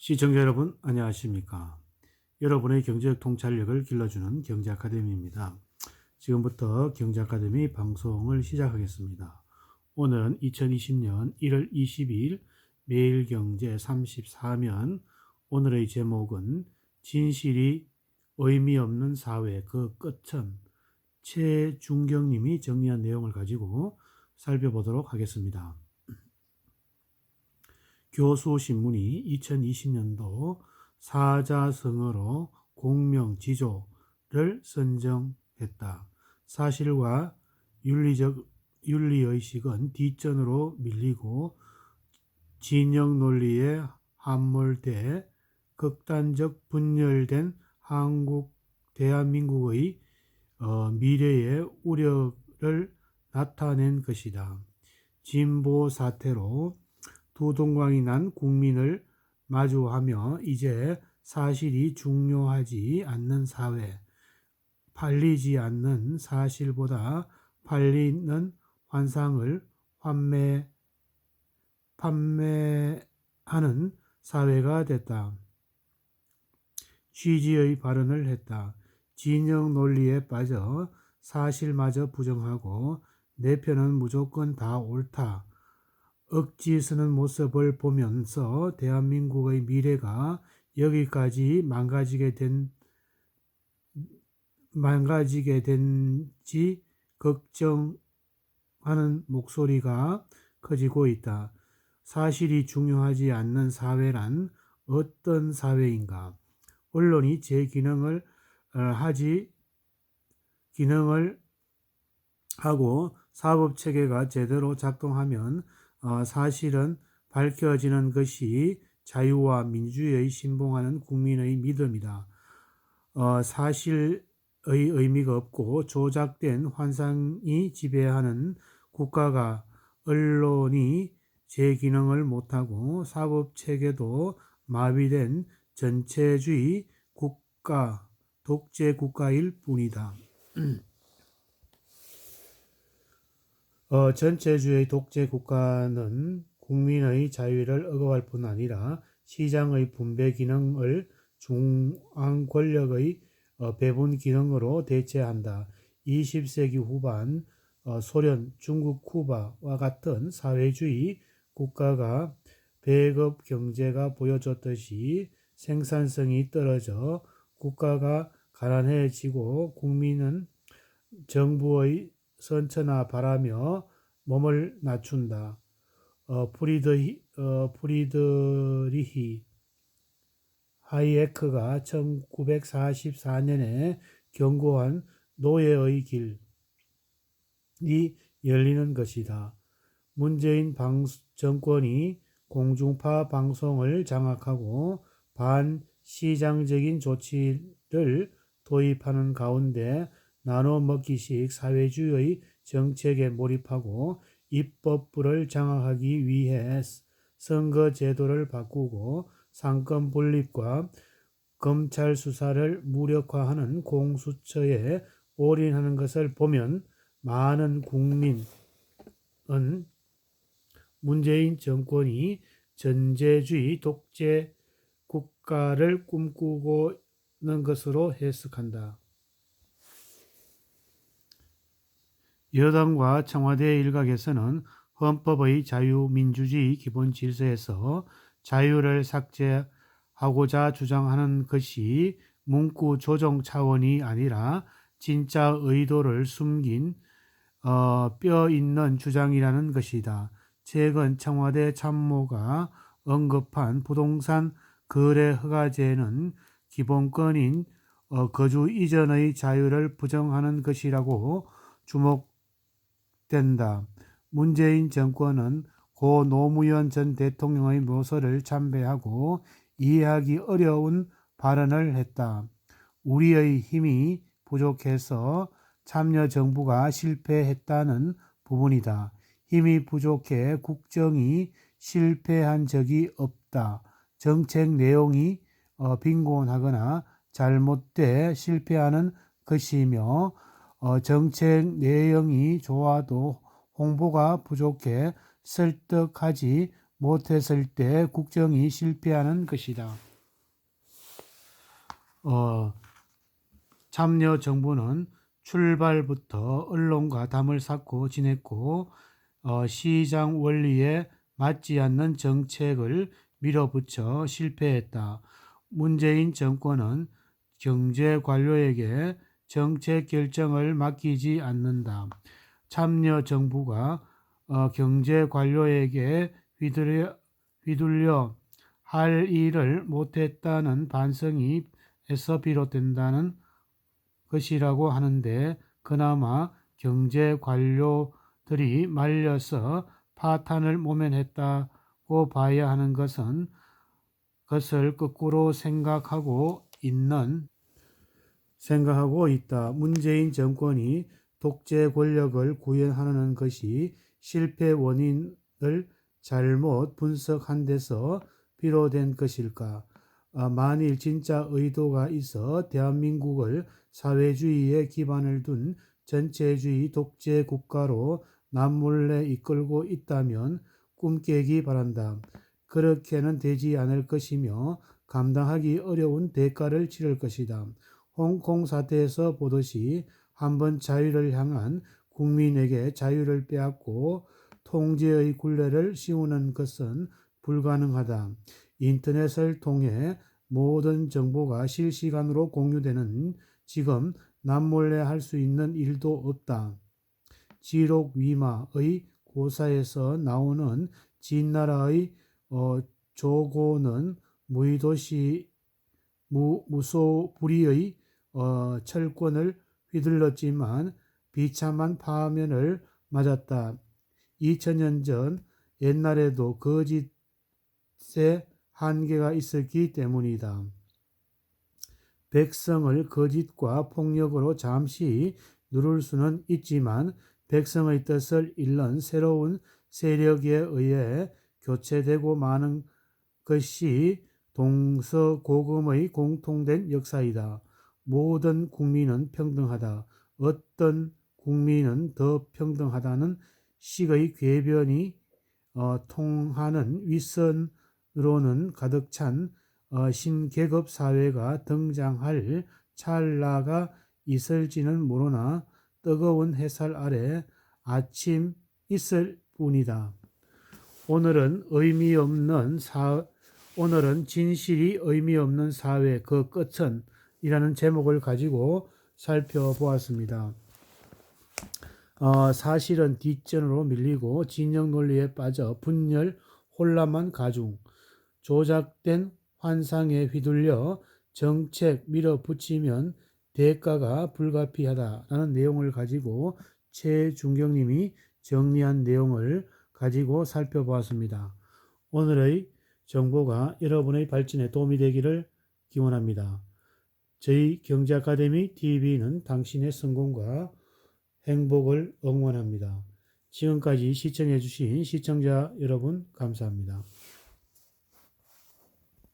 시청자 여러분 안녕하십니까. 여러분의 경제적 통찰력을 길러주는 경제아카데미입니다. 지금부터 경제아카데미 방송을 시작하겠습니다. 오늘은 2020년 1월 22일 매일경제 34면, 오늘의 제목은 진실이 의미 없는 사회 그 끝은, 최준경님이 정리한 내용을 가지고 살펴보도록 하겠습니다. 교수신문이 2020년도 사자성어로 공명지조를 선정했다. 사실과 윤리의식은 뒷전으로 밀리고 진영 논리에 함몰돼 극단적 분열된 대한민국의 미래의 우려를 나타낸 것이다. 진보 사태로 두동강이 난 국민을 마주하며 이제 사실이 중요하지 않는 사회, 팔리지 않는 사실보다 팔리는 환상을 판매하는 사회가 됐다. 취지의 발언을 했다. 진영 논리에 빠져 사실마저 부정하고 내 편은 무조건 다 옳다. 억지 쓰는 모습을 보면서 대한민국의 미래가 여기까지 망가지게 된지 걱정하는 목소리가 커지고 있다. 사실이 중요하지 않는 사회란 어떤 사회인가? 언론이 제 기능을 하고 사법체계가 제대로 작동하면 사실은 밝혀지는 것이 자유와 민주주의에 신봉하는 국민의 믿음이다. 사실의 의미가 없고 조작된 환상이 지배하는 국가가, 언론이 제 기능을 못하고 사법체계도 마비된 전체주의 국가, 독재 국가일 뿐이다. 전체주의 독재 국가는 국민의 자유를 억압할 뿐 아니라 시장의 분배 기능을 중앙 권력의 배분 기능으로 대체한다. 20세기 후반 소련, 중국, 쿠바와 같은 사회주의 국가가 배급 경제가 보여줬듯이 생산성이 떨어져 국가가 가난해지고 국민은 정부의 선처나 바라며 몸을 낮춘다. 프리드리히 하이에크가 1944년에 경고한 노예의 길이 열리는 것이다. 문재인 정권이 공중파 방송을 장악하고 반시장적인 조치를 도입하는 가운데 나눠 먹기식 사회주의 정책에 몰입하고 입법부를 장악하기 위해 선거 제도를 바꾸고 상권 분립과 검찰 수사를 무력화하는 공수처에 올인하는 것을 보면 많은 국민은 문재인 정권이 전제주의 독재 국가를 꿈꾸고 있는 것으로 해석한다. 여당과 청와대 일각에서는 헌법의 자유민주주의 기본 질서에서 자유를 삭제하고자 주장하는 것이 문구 조정 차원이 아니라 진짜 의도를 숨긴 뼈 있는 주장이라는 것이다. 최근 청와대 참모가 언급한 부동산 거래 허가제는 기본권인 거주 이전의 자유를 부정하는 것이라고 주목된다. 문재인 정권은 고 노무현 전 대통령의 묘소를 참배하고 이해하기 어려운 발언을 했다. 우리의 힘이 부족해서 참여정부가 실패했다는 부분이다. 힘이 부족해 국정이 실패한 적이 없다. 정책 내용이 빈곤하거나 잘못돼 실패하는 것이며 정책 내용이 좋아도 홍보가 부족해 설득하지 못했을 때 국정이 실패하는 것이다. 참여정부는 출발부터 언론과 담을 쌓고 지냈고 시장 원리에 맞지 않는 정책을 밀어붙여 실패했다. 문재인 정권은 경제 관료에게 정책 결정을 맡기지 않는다. 참여정부가 경제 관료에게 휘둘려 할 일을 못했다는 반성이 에서 비롯된다는 것이라고 하는데, 그나마 경제 관료들이 말려서 파탄을 모면했다고 봐야 하는 것을 거꾸로 생각하고 있다. 문재인 정권이 독재 권력을 구현하는 것이 실패 원인을 잘못 분석한 데서 비롯된 것일까? 만일 진짜 의도가 있어 대한민국을 사회주의에 기반을 둔 전체주의 독재 국가로 남몰래 이끌고 있다면 꿈 깨기 바란다. 그렇게는 되지 않을 것이며 감당하기 어려운 대가를 치를 것이다. 홍콩 사태에서 보듯이 한번 자유를 향한 국민에게 자유를 빼앗고 통제의 굴레를 씌우는 것은 불가능하다. 인터넷을 통해 모든 정보가 실시간으로 공유되는 지금 남몰래 할 수 있는 일도 없다. 지록위마의 고사에서 나오는 진나라의 조고는 무소불위의 철권을 휘둘렀지만 비참한 파면을 맞았다. 2000년 전 옛날에도 거짓에 한계가 있었기 때문이다. 백성을 거짓과 폭력으로 잠시 누를 수는 있지만 백성의 뜻을 잃는 새로운 세력에 의해 교체되고 마는 것이 동서고금의 공통된 역사이다. 모든 국민은 평등하다. 어떤 국민은 더 평등하다는 식의 궤변이 통하는 윗선으로는 가득 찬 신계급 사회가 등장할 찰나가 있을지는 모르나 뜨거운 햇살 아래 아침 있을 뿐이다. 오늘은 진실이 의미 없는 사회 그 끝은 이라는 제목을 가지고 살펴보았습니다. 사실은 뒷전으로 밀리고 진영 논리에 빠져 분열, 혼란만 가중, 조작된 환상에 휘둘려 정책 밀어붙이면 대가가 불가피하다라는 내용을 가지고 최준경님이 정리한 내용을 가지고 살펴보았습니다. 오늘의 정보가 여러분의 발전에 도움이 되기를 기원합니다. 저희 경제아카데미 TV는 당신의 성공과 행복을 응원합니다. 지금까지 시청해 주신 시청자 여러분 감사합니다.